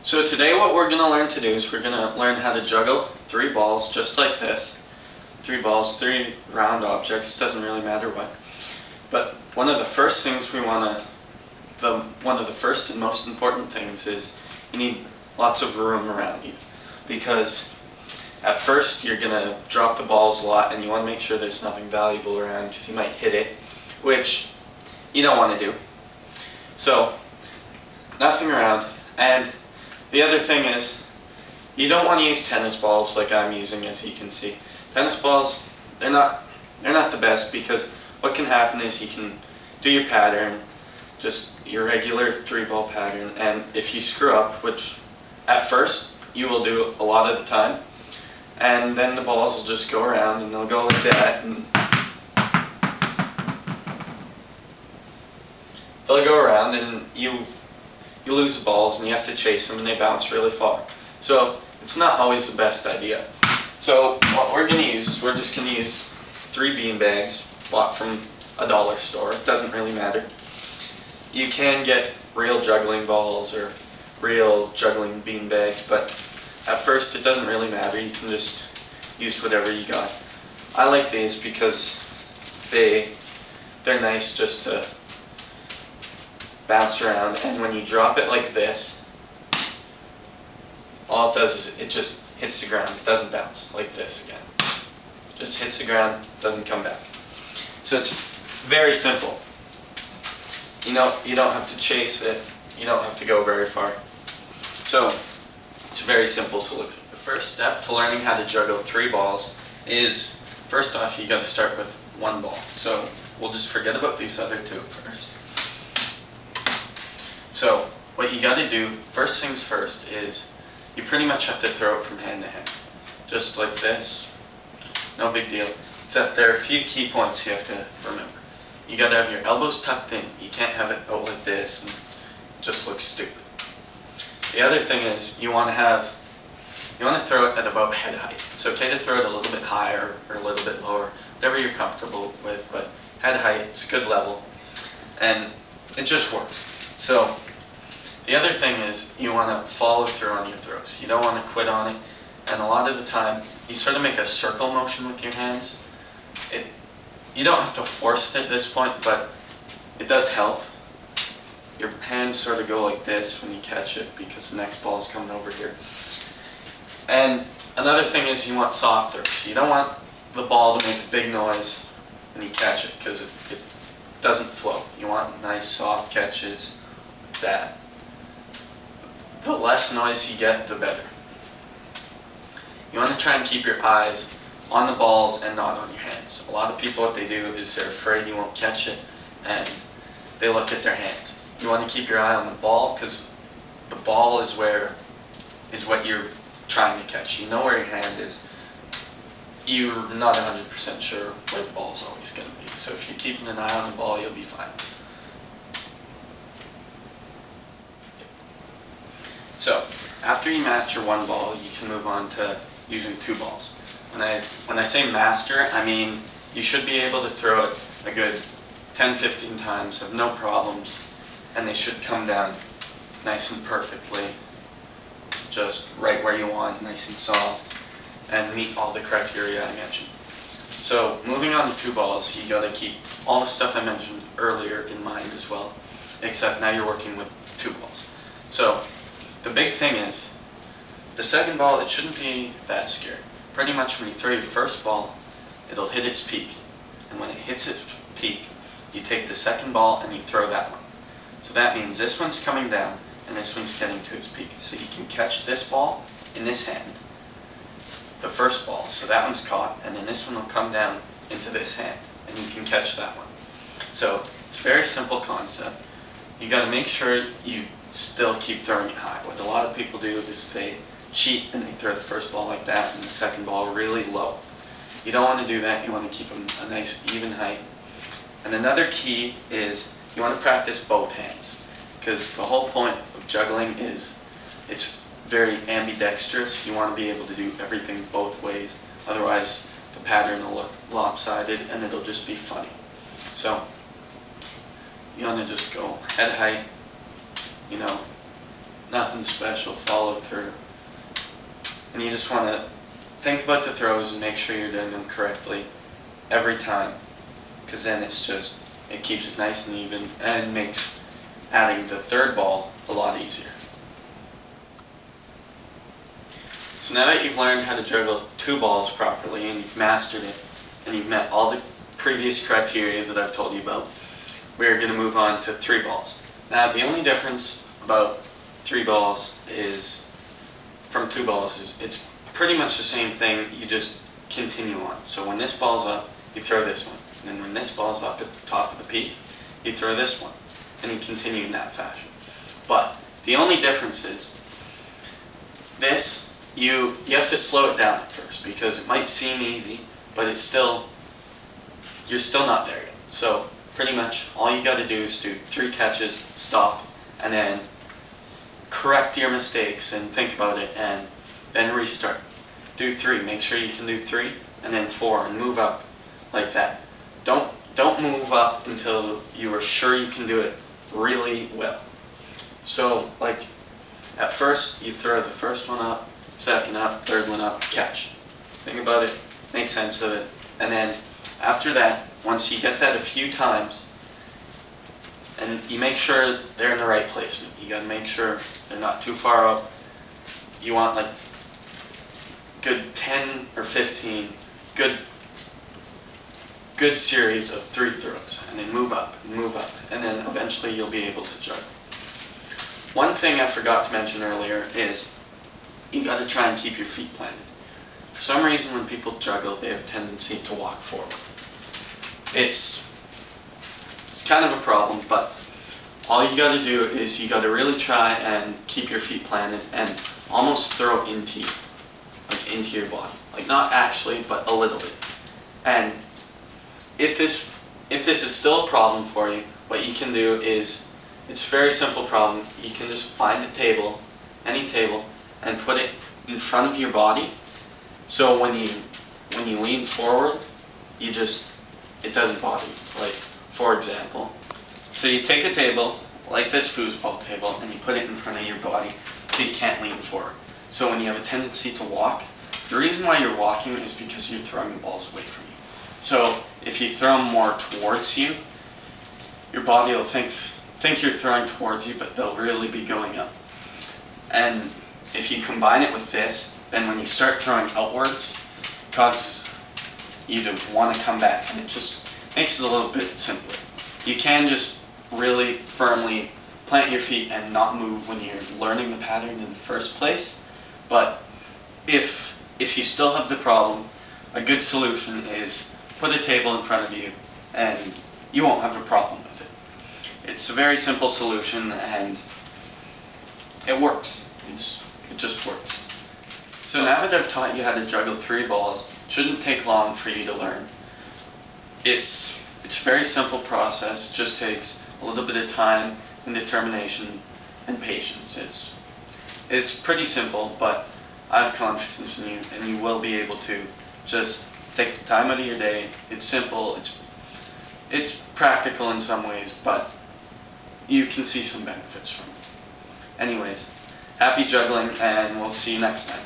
So today what we're going to learn to do is we're going to learn how to juggle 3 balls just like this. 3 balls, 3 round objects, doesn't really matter what. But one of the first things we want to, one of the first and most important things is you need lots of room around you. Because at first you're going to drop the balls a lot and you want to make sure there's nothing valuable around because you might hit it, which you don't want to do. So nothing around. And the other thing is, you don't want to use tennis balls like I'm using, as you can see. Tennis balls, they're not the best, because what can happen is you can do your pattern, just your regular 3-ball pattern, and if you screw up, which at first you will do a lot of the time, and then the balls will just go around and they'll go like that, and they'll go around and you lose the balls and you have to chase them and they bounce really far. So it's not always the best idea. So what we're going to use is we're just going to use 3 beanbags bought from a dollar store. It doesn't really matter. You can get real juggling balls or real juggling beanbags, but at first it doesn't really matter. You can just use whatever you got. I like these because they're nice just to bounce around, and when you drop it like this, all it does is it just hits the ground. It doesn't bounce like this again. Just hits the ground, doesn't come back. So it's very simple. You don't have to chase it. You don't have to go very far. So it's a very simple solution. The first step to learning how to juggle 3 balls is, first off, you got to start with 1 ball. So we'll just forget about these other 2 first. So what you got to do, first things first, is you pretty much have to throw it from hand to hand. Just like this. No big deal. Except there are a few key points you have to remember. You got to have your elbows tucked in. You can't have it go like this and it just looks stupid. The other thing is you want to throw it at about head height. It's okay to throw it a little bit higher or a little bit lower, whatever you're comfortable with, but head height is a good level and it just works. So the other thing is you want to follow through on your throws. You don't want to quit on it, and a lot of the time you sort of make a circle motion with your hands. You don't have to force it at this point, but it does help. Your hands sort of go like this when you catch it because the next ball is coming over here. And another thing is you want soft throws. You don't want the ball to make a big noise when you catch it because it doesn't flow. You want nice soft catches like that. The less noise you get, the better. You want to try and keep your eyes on the balls and not on your hands. A lot of people, what they do is they're afraid you won't catch it and they look at their hands. You want to keep your eye on the ball because the ball is what you're trying to catch. You know where your hand is. You're not 100% sure where the ball is always going to be. So if you're keeping an eye on the ball, you'll be fine. So after you master 1 ball, you can move on to using 2 balls. When I say master, I mean you should be able to throw it a good 10-15 times, have no problems, and they should come down nice and perfectly, just right where you want, nice and soft, and meet all the criteria I mentioned. So moving on to 2 balls, you got to keep all the stuff I mentioned earlier in mind as well, except now you're working with 2 balls. So the big thing is, the second ball, it shouldn't be that scary. Pretty much when you throw your first ball, it'll hit its peak. And when it hits its peak, you take the second ball and you throw that one. So that means this one's coming down and this one's getting to its peak. So you can catch this ball in this hand, the first ball, so that one's caught, and then this one will come down into this hand and you can catch that one. So it's a very simple concept. You got to make sure you still keep throwing it high. What a lot of people do is they cheat and they throw the first ball like that and the second ball really low. You don't want to do that. You want to keep them a nice even height. And another key is you want to practice both hands, because the whole point of juggling is it's very ambidextrous. You want to be able to do everything both ways, otherwise the pattern will look lopsided and it'll just be funny. So you want to just go head height, nothing special, follow through. And you just want to think about the throws and make sure you're doing them correctly every time, because then it keeps it nice and even and makes adding the third ball a lot easier. So now that you've learned how to juggle 2 balls properly and you've mastered it and you've met all the previous criteria that I've told you about, we're going to move on to 3 balls. Now the only difference about 3 balls is from 2 balls is it's pretty much the same thing, you just continue on. So when this ball's up, you throw this one. And then when this ball's up at the top of the peak, you throw this one. And you continue in that fashion. But the only difference is this, you have to slow it down at first, because it might seem easy, but you're still not there yet. So pretty much all you got to do is do 3 catches, stop, and then correct your mistakes and think about it, and then restart. Do 3, make sure you can do 3, and then 4, and move up like that. Don't move up until you are sure you can do it really well. So like at first you throw the first one up, second up, third one up, catch. Think about it, make sense of it, and then after that, once you get that a few times, and you make sure they're in the right placement. You gotta make sure they're not too far up. You want like good 10 or 15 good series of 3 throws, and then move up, and then eventually you'll be able to juggle. One thing I forgot to mention earlier is you got to try and keep your feet planted. For some reason when people juggle, they have a tendency to walk forward. It's kind of a problem, but all you got to do is you got to really try and keep your feet planted and almost throw into you, like into your body. Like not actually, but a little bit. And if this is still a problem for you, what you can do is, it's a very simple problem. You can just find a table, any table, and put it in front of your body. So when you lean forward, it doesn't bother you. Like for example, so you take a table like this foosball table and you put it in front of your body so you can't lean forward. So when you have a tendency to walk, the reason why you're walking is because you're throwing balls away from you. So if you throw them more towards you, your body will think you're throwing towards you, but they'll really be going up. And if you combine it with this, then when you start throwing outwards, it causes you to want to come back, and it just makes it a little bit simpler. You can just really firmly plant your feet and not move when you're learning the pattern in the first place, but if you still have the problem, a good solution is put a table in front of you and you won't have a problem with it. It's a very simple solution and it works. It just works. So now that I've taught you how to juggle 3 balls, it shouldn't take long for you to learn. It's a very simple process. It just takes a little bit of time and determination and patience. It's pretty simple, but I have confidence in you and you will be able to. Just take the time out of your day. It's simple, it's practical in some ways, but you can see some benefits from it. Anyways, happy juggling and we'll see you next time.